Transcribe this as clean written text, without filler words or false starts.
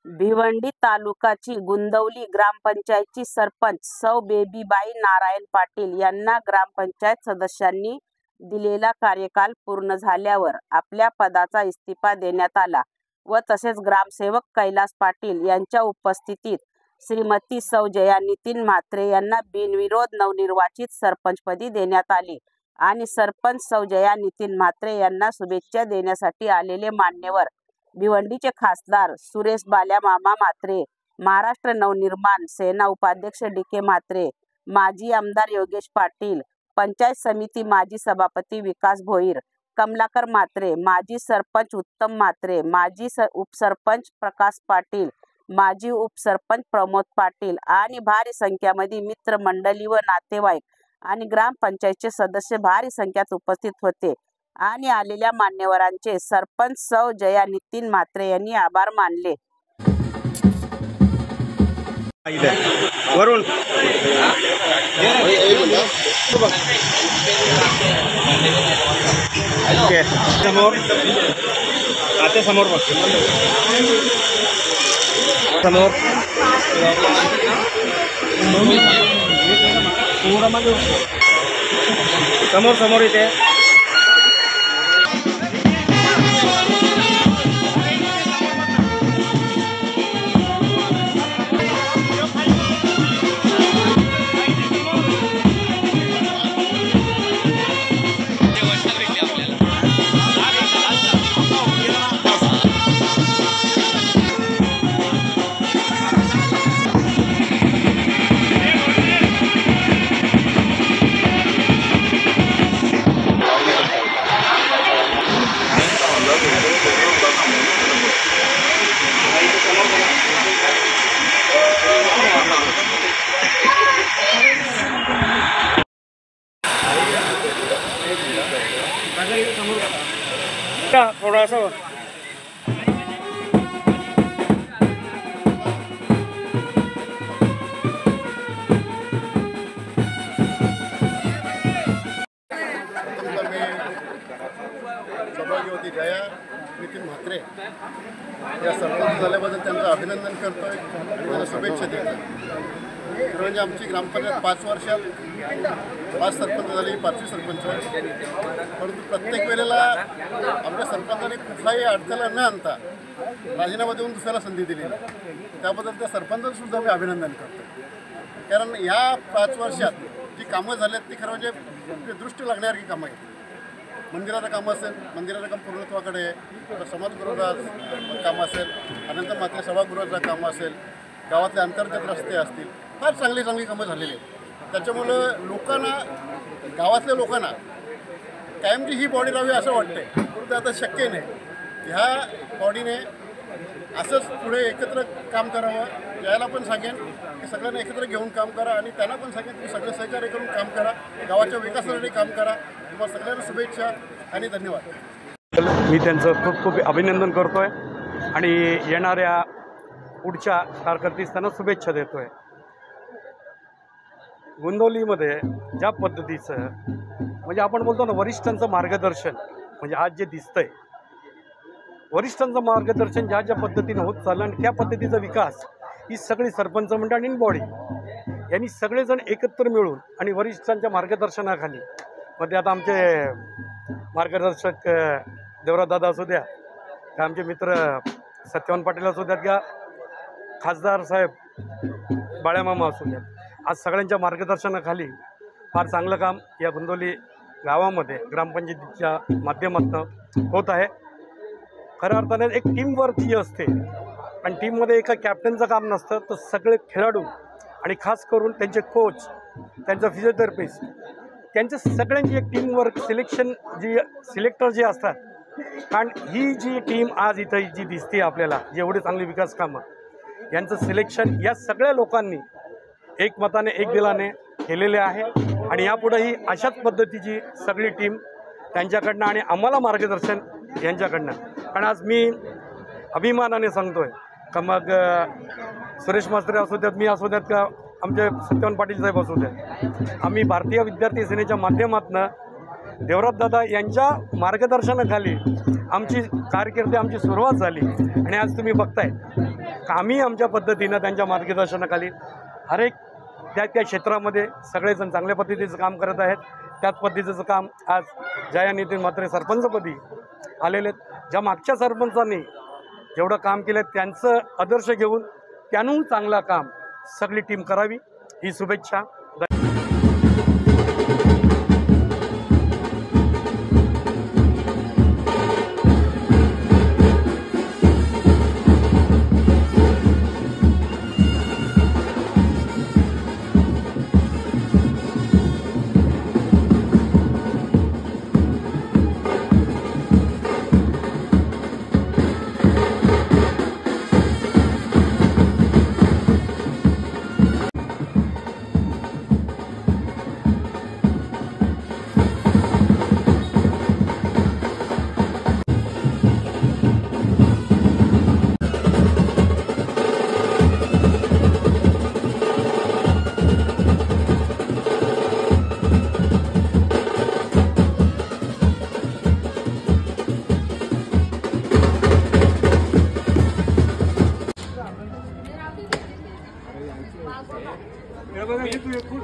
भिवंडी तालुकाची गुंदवली ग्रामपंचायतची सरपंच सौ बेबीबाई नारायण पाटील यांना ग्रामपंचायत सदस्यांनी दिलेला कार्यकाल पूर्ण झाल्यावर आपल्या पदाचा इस्तीफा देण्यात आला व तसेच ग्रामसेवक कैलास पाटील यांच्या उपस्थितीत श्रीमती सौ जया नितीन म्हात्रे यांना बिनविरोध नवनिर्वाचित सरपंचपदी देण्यात आले आणि सरपंच सौ जया नितीन म्हात्रे यांना शुभेच्छा देण्यासाठी आलेले मान्यवर भिवंडीचे खासदार सुरेश बाल्या मामा म्हात्रे, महाराष्ट्र नवनिर्माण सेना उपाध्यक्ष डी.के. म्हात्रे, माजी आमदार योगेश पाटील, पंचायत समिती माजी सभापती विकास भोईर, कमलाकर म्हात्रे, माजी सरपंच उत्तम म्हात्रे, माजी उपसरपंच प्रकाश पाटील, माजी उपसरपंच प्रमोद पाटील आणि भारी संख्येमध्ये मित्रमंडळी व नातेवाईक आणि ग्रामपंचायतचे सदस्य भारी संख्येत उपस्थित होते आणि आलेल्या मान्यवरांचे सरपंच सौ जया नितीन म्हात्रे यांनी आभार मानले. वरुण समोर आता समोर बघ समोर समोर समोर इथे थोड़ा सा सहभागी होती जया नितीन म्हात्रे या सरपंच झाल्याबद्दल त्यांचं अभिनंदन करतोय आणि त्यांना शुभेच्छा देतो. म्हणजे आमची ग्रामपंचायत 5 वर्षात 5 सरपंच झाली, 5वी सरपंच. परंतु प्रत्येक वेळेला आमच्या सरपंचाने कुठलाही अडथळा न आणता राजीनामा देऊन दुसऱ्याला संधी दिली. त्याबद्दल त्या सरपंचाचं सुद्धा मी अभिनंदन करतो. कारण या 5 वर्षात जी कामं झाल्यात ती खरं म्हणजे दृष्टी लागण्यासारखी कामं आहेत. मंदिराचं काम असेल, मंदिराचं काम पूर्णत्वाकडे आहे. समाजगृहाचं काम असेल, अनंत माते सभागृहाचं काम असेल, गावातले अंतर्गत रस्ते असतील, फार चांगली चांगली कामं झालेली आहेत. त्याच्यामुळं लोकांना, गावातल्या लोकांना कायमची ही बॉडी राहावी असं वाटतंय. परंतु आता शक्य नाही. ह्या बॉडीने असंच पुढे एकत्र काम करावं. यायला पण सांगेन की सगळ्यांना एकत्र घेऊन काम करा आणि त्यांना पण सांगेन की सगळे सहकार्य करून काम करा, गावाच्या विकासासाठी काम करा. तुम्हाला सगळ्यांना शुभेच्छा आणि धन्यवाद. मी त्यांचं खूप खूप अभिनंदन करतोय आणि येणाऱ्या पुढच्या कारकिर्दीस त्यांना शुभेच्छा देतोय. गुंदवलीमध्ये ज्या पद्धतीचं म्हणजे आपण बोलतो ना वरिष्ठांचं मार्गदर्शन, म्हणजे आज जे दिसतंय वरिष्ठांचं मार्गदर्शन ज्या ज्या पद्धतीनं होत चाललं आणि त्या पद्धतीचा विकास ही सगळी सरपंच मंडळ आणि बॉडी यांनी सगळेजण एकत्र मिळून आणि वरिष्ठांच्या मार्गदर्शनाखाली मध्ये आता आमचे मार्गदर्शक देवराजदादा असू द्या, का आमचे मित्र सत्यवान पाटील असू द्यात, का खासदार साहेब बाळ्यामामा असू द्यात, आज सगळ्यांच्या मार्गदर्शनाखाली फार चांगलं काम या गुंदवली गावामध्ये ग्रामपंचायतीच्या माध्यमातून होत आहे. खऱ्या अर्थाने एक टीमवर्क जी असते आणि टीममध्ये एका कॅप्टनचं काम नसतं, तर सगळे खेळाडू आणि खास करून त्यांचे कोच, त्यांचा फिजिओथेरपिस्ट, त्यांच्या सगळ्यांची एक टीमवर्क सिलेक्शन सिलेक्टर जे असतात. कारण ही जी टीम आज इथं जी दिसते आपल्याला, जेवढे चांगली विकास कामं यांचं सिलेक्शन या सगळ्या लोकांनी एकमताने एक दिलाने केलेले आहे आणि यापुढेही अशाच पद्धतीची सगळी टीम त्यांच्याकडनं आणि आम्हाला मार्गदर्शन यांच्याकडनं. कारण आज मी अभिमानाने सांगतोय का मग सुरेश मास्त्रे असू द्यात, मी असू द्यात, का आमचे सत्यवान पाटील साहेब असू द्यात, आम्ही भारतीय विद्यार्थी सेनेच्या माध्यमातून देवराज दादा यांच्या मार्गदर्शनाखाली आमची कारकीर्द आमची सुरुवात झाली आणि आज तुम्ही बघताय आम्ही आमच्या पद्धतीनं त्यांच्या मार्गदर्शनाखाली हर एक त्या क्षेत्रामध्ये सगळेजण चांगल्या पद्धतीचं काम करत आहेत. त्याच पद्धतीचं काम आज जया नितीन म्हात्रे सरपंचपदी आलेले आहेत. ज्या मागच्या सरपंचांनी जेवढं काम केलं त्यांचं आदर्श घेऊन त्याहून चांगलं काम सगळी टीम करावी ही शुभेच्छा. हे बघा, हे तू एक फूट.